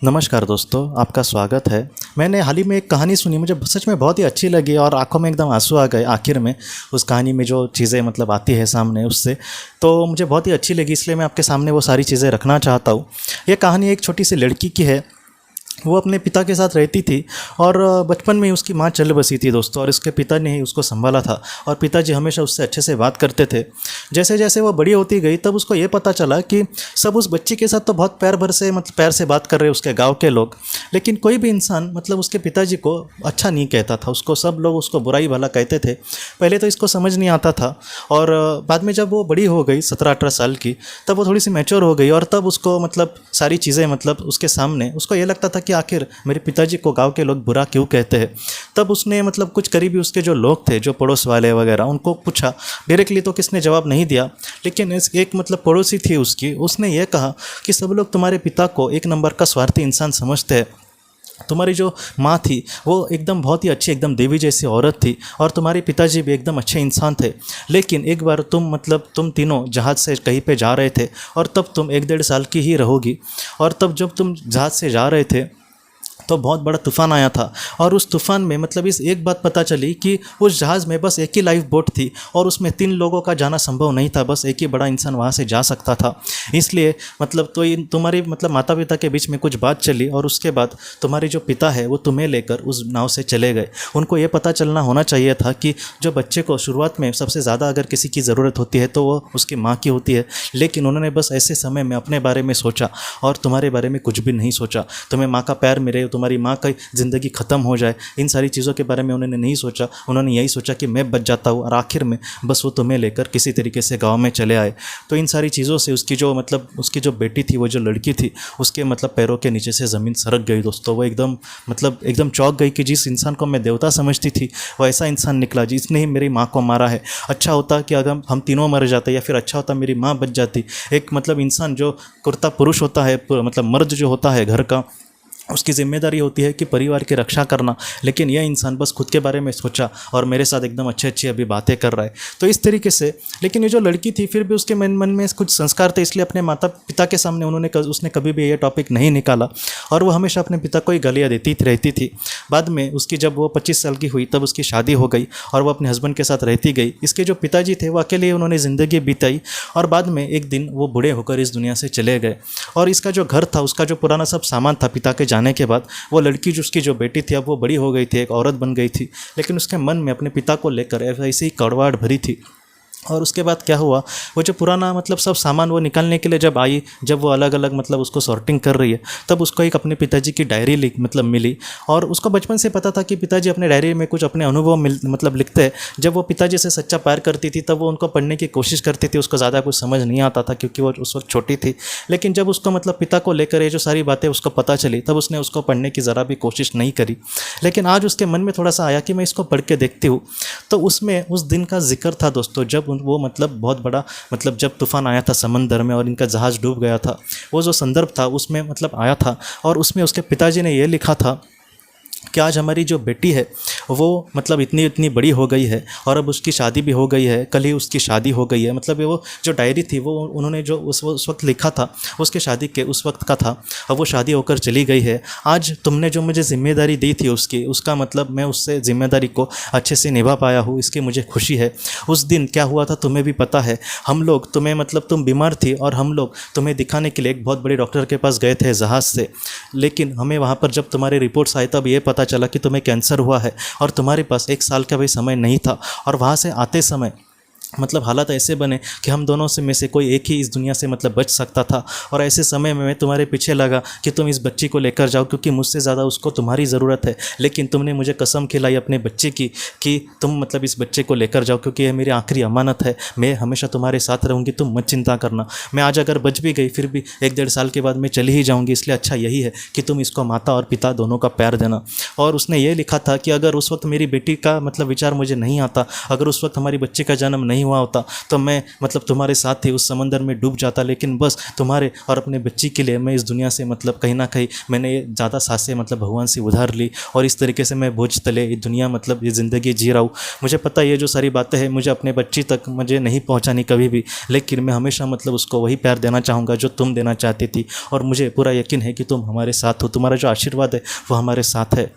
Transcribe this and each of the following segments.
नमस्कार दोस्तों, आपका स्वागत है। मैंने हाल ही में एक कहानी सुनी, मुझे सच में बहुत ही अच्छी लगी और आंखों में एकदम आंसू आ गए आखिर में। उस कहानी में जो चीज़ें मतलब आती है सामने उससे, तो मुझे बहुत ही अच्छी लगी, इसलिए मैं आपके सामने वो सारी चीज़ें रखना चाहता हूँ। ये कहानी एक छोटी सी लड़की की है। वो अपने पिता के साथ रहती थी और बचपन में ही उसकी माँ चल बसी थी दोस्तों, और उसके पिता ने ही उसको संभाला था और पिताजी हमेशा उससे अच्छे से बात करते थे। जैसे जैसे वो बड़ी होती गई तब उसको ये पता चला कि सब उस बच्ची के साथ तो बहुत प्यार से बात कर रहे उसके गांव के लोग, लेकिन कोई भी इंसान मतलब उसके पिताजी को अच्छा नहीं कहता था। उसको सब लोग उसको बुराई भला कहते थे। पहले तो इसको समझ नहीं आता था, और बाद में जब वो बड़ी हो गई 17-18 साल की, तब वो थोड़ी सी मैच्योर हो गई और तब उसको मतलब सारी चीज़ें मतलब उसके सामने उसको ये लगता था कि आखिर मेरे पिताजी को गांव के लोग बुरा क्यों कहते हैं। तब उसने मतलब कुछ करीबी उसके जो लोग थे, जो पड़ोस वाले वगैरह, उनको पूछा। डायरेक्टली तो किसने जवाब नहीं दिया, लेकिन एक मतलब पड़ोसी थी उसकी, उसने ये कहा कि सब लोग तुम्हारे पिता को एक नंबर का स्वार्थी इंसान समझते हैं। तुम्हारी जो माँ थी वो एकदम बहुत ही अच्छी, एकदम देवी जैसी औरत थी, और तुम्हारे पिताजी भी एकदम अच्छे इंसान थे। लेकिन एक बार तुम तीनों जहाज़ से कहीं पे जा रहे थे, और तब तुम 1-1.5 साल की ही रहोगी, और तब जब तुम जहाज़ से जा रहे थे तो बहुत बड़ा तूफ़ान आया था। और उस तूफ़ान में मतलब इस एक बात पता चली कि उस जहाज़ में बस एक ही लाइफ बोट थी, और उसमें 3 लोगों का जाना संभव नहीं था, बस एक ही बड़ा इंसान वहाँ से जा सकता था। इसलिए मतलब तो तुम्हारी मतलब माता पिता के बीच में कुछ बात चली, और उसके बाद तुम्हारे जो पिता है वो तुम्हें लेकर उस नाव से चले गए। उनको ये पता चलना होना चाहिए था कि जो बच्चे को शुरुआत में सबसे ज़्यादा अगर किसी की ज़रूरत होती है तो वो उसकी माँ की होती है, लेकिन उन्होंने बस ऐसे समय में अपने बारे में सोचा और तुम्हारे बारे में कुछ भी नहीं सोचा। तुम्हें माँ का प्यार मिले, तुम्हारी माँ की ज़िंदगी ख़त्म हो जाए, इन सारी चीज़ों के बारे में उन्होंने नहीं सोचा। उन्होंने यही सोचा कि मैं बच जाता हूँ, और आखिर में बस वो तुम्हें लेकर किसी तरीके से गांव में चले आए। तो इन सारी चीज़ों से उसकी जो बेटी थी, वो जो लड़की थी, उसके मतलब पैरों के नीचे से ज़मीन सरक गई दोस्तों। वो एकदम चौंक गई कि जिस इंसान को मैं देवता समझती थी वो ऐसा इंसान निकला जिसने ही मेरी माँ को मारा है। अच्छा होता कि अगर हम तीनों मर जाते, या फिर अच्छा होता मेरी माँ बच जाती। एक मतलब इंसान जो कुर्ता पुरुष होता है, मतलब मर्द जो होता है घर का, उसकी ज़िम्मेदारी होती है कि परिवार की रक्षा करना, लेकिन यह इंसान बस खुद के बारे में सोचा और मेरे साथ एकदम अच्छी अच्छी अभी बातें कर रहा है। तो इस तरीके से, लेकिन ये जो लड़की थी फिर भी उसके मन में कुछ संस्कार थे, इसलिए अपने माता पिता के सामने उसने कभी भी ये टॉपिक नहीं निकाला, और वो हमेशा अपने पिता को ही गालियाँ देती रहती थी। बाद में उसकी जब वो 25 साल की हुई तब उसकी शादी हो गई और वो अपने हस्बैंड के साथ रहती गई। इसके जो पिताजी थे वो अकेले ही उन्होंने ज़िंदगी बिताई, और बाद में एक दिन वो बूढ़े होकर इस दुनिया से चले गए। और इसका जो घर था, उसका जो पुराना सब सामान था पिता के जाने के बाद, वो लड़की जो उसकी जो बेटी थी अब वो बड़ी हो गई थी, एक औरत बन गई थी, लेकिन उसके मन में अपने पिता को लेकर ऐसी ही कड़वाहट भरी थी। और उसके बाद क्या हुआ, वो जो पुराना मतलब सब सामान वो निकालने के लिए जब आई, जब वो अलग अलग मतलब उसको सॉर्टिंग कर रही है, तब उसको एक अपने पिताजी की डायरी मिली। और उसको बचपन से पता था कि पिताजी अपने डायरी में कुछ अपने अनुभव लिखते हैं। जब वो पिताजी से सच्चा प्यार करती थी तब वो उनको पढ़ने की कोशिश करती थी। उसको ज़्यादा कुछ समझ नहीं आता था क्योंकि वो उस वक्त छोटी थी, लेकिन जब उसको मतलब पिता को लेकर ये जो सारी बातें उसको पता चली तब उसने उसको पढ़ने की ज़रा भी कोशिश नहीं करी। लेकिन आज उसके मन में थोड़ा सा आया कि मैं इसको पढ़ के देखती हूँ। तो उसमें उस दिन का जिक्र था दोस्तों, जब वो मतलब बहुत बड़ा मतलब जब तूफ़ान आया था समंदर में और इनका जहाज़ डूब गया था। वो जो संदर्भ था उसमें मतलब आया था, और उसमें उसके पिताजी ने ये लिखा था कि आज हमारी जो बेटी है वो मतलब इतनी बड़ी हो गई है, और अब उसकी शादी भी हो गई है, कल ही उसकी शादी हो गई है। मतलब वो जो डायरी थी वो उन्होंने जो उस वक्त लिखा था उसके शादी के उस वक्त का था। अब वो शादी होकर चली गई है। आज तुमने जो मुझे ज़िम्मेदारी दी थी उसका मतलब मैं उससे ज़िम्मेदारी को अच्छे से निभा पाया हूँ, इसकी मुझे खुशी है। उस दिन क्या हुआ था तुम्हें भी पता है। हम लोग तुम्हें मतलब तुम बीमार थी और हम लोग तुम्हें दिखाने के लिए एक बहुत बड़े डॉक्टर के पास गए थे जहाज़ से, लेकिन हमें वहाँ पर जब तुम्हारे रिपोर्ट्स आए तब ये पता चला कि तुम्हें कैंसर हुआ है, और तुम्हारे पास 1 साल का भी समय नहीं था। और वहाँ से आते समय मतलब हालात ऐसे बने कि हम दोनों में से कोई एक ही इस दुनिया से मतलब बच सकता था। और ऐसे समय में मैं तुम्हारे पीछे लगा कि तुम इस बच्ची को लेकर जाओ, क्योंकि मुझसे ज़्यादा उसको तुम्हारी ज़रूरत है। लेकिन तुमने मुझे कसम खिलाई अपने बच्चे की कि तुम मतलब इस बच्चे को लेकर जाओ, क्योंकि यह मेरी आखिरी अमानत है। मैं हमेशा तुम्हारे साथ रहूँगी, तुम मत चिंता करना। मैं आज अगर बच भी गई फिर भी 1-1.5 साल के बाद मैं चली ही जाऊँगी, इसलिए अच्छा यही है कि तुम इसको माता और पिता दोनों का प्यार देना। और उसने ये लिखा था कि अगर उस वक्त मेरी बेटी का मतलब विचार मुझे नहीं आता, अगर उस वक्त हमारी बच्ची का जन्म नहीं नहीं हुआ होता तो मैं मतलब तुम्हारे साथ ही उस समंदर में डूब जाता, लेकिन बस तुम्हारे और अपने बच्ची के लिए मैं इस दुनिया से मतलब कहीं ना कहीं मैंने ये ज़्यादा सांसें मतलब भगवान से उधार ली और इस तरीके से मैं बोझ तले ये दुनिया मतलब ये ज़िंदगी जी रहा हूँ। मुझे पता है ये जो सारी बातें हैं मुझे अपने बच्ची तक मुझे नहीं पहुँचानी कभी भी, लेकिन मैं हमेशा मतलब उसको वही प्यार देना चाहूँगा जो तुम देना चाहती थी, और मुझे पूरा यकीन है कि तुम हमारे साथ हो, तुम्हारा जो आशीर्वाद है वो हमारे साथ है।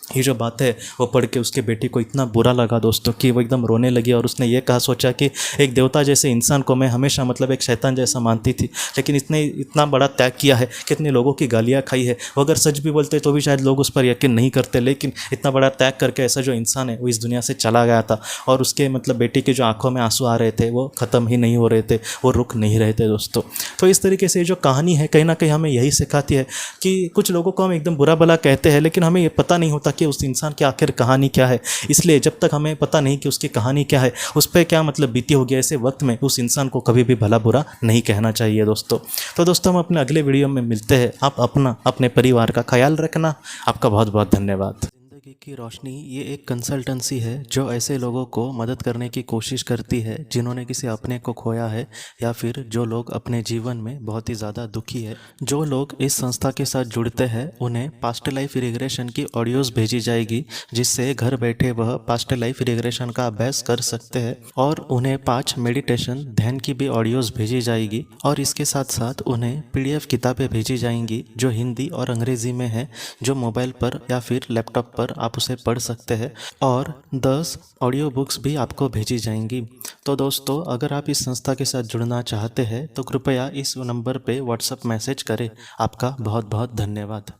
ये जो बात है वो पढ़ के उसके बेटी को इतना बुरा लगा दोस्तों कि वो एकदम रोने लगी, और उसने ये कहा सोचा कि एक देवता जैसे इंसान को मैं हमेशा मतलब एक शैतान जैसा मानती थी, लेकिन इसने इतना बड़ा त्याग किया है, कितने लोगों की गालियाँ खाई है, वो अगर सच भी बोलते तो भी शायद लोग उस पर यकीन नहीं करते, लेकिन इतना बड़ा त्याग करके ऐसा जो इंसान है वो इस दुनिया से चला गया था, और उसके मतलब बेटी की जो आंखों में आंसू आ रहे थे वो ख़त्म ही नहीं हो रहे थे, वो रुक नहीं रहे थे दोस्तों। तो इस तरीके से जो कहानी है कहीं ना कहीं हमें यही सिखाती है कि कुछ लोगों को हम एकदम बुरा भला कहते हैं, लेकिन हमें ये पता नहीं होता कि उस इंसान की आखिर कहानी क्या है। इसलिए जब तक हमें पता नहीं कि उसकी कहानी क्या है, उस पर क्या मतलब बीती होगी, ऐसे वक्त में उस इंसान को कभी भी भला बुरा नहीं कहना चाहिए दोस्तों। तो दोस्तों हम अपने अगले वीडियो में मिलते हैं। आप अपना अपने परिवार का ख्याल रखना। आपका बहुत बहुत धन्यवाद। ज़िंदगी की रोशनी ये एक कंसल्टेंसी है जो ऐसे लोगों को मदद करने की कोशिश करती है जिन्होंने किसी अपने को खोया है, या फिर जो लोग अपने जीवन में बहुत ही ज़्यादा दुखी है। जो लोग इस संस्था के साथ जुड़ते हैं उन्हें पास्ट लाइफ रिग्रेशन की ऑडियोज़ भेजी जाएगी, जिससे घर बैठे वह पास्ट लाइफ रिग्रेशन का अभ्यास कर सकते हैं, और उन्हें 5 मेडिटेशन ध्यान की भी ऑडियोज़ भेजी जाएगी, और इसके साथ साथ उन्हें PDF किताबें भेजी जाएंगी जो हिंदी और अंग्रेज़ी में है, जो मोबाइल पर या फिर लैपटॉप पर आप उसे पढ़ सकते हैं, और 10 ऑडियो बुक्स भी आपको भेजी जाएंगी। तो दोस्तों अगर आप इस संस्था के साथ जुड़ना चाहते हैं तो कृपया इस नंबर पे व्हाट्सएप मैसेज करें। आपका बहुत बहुत धन्यवाद।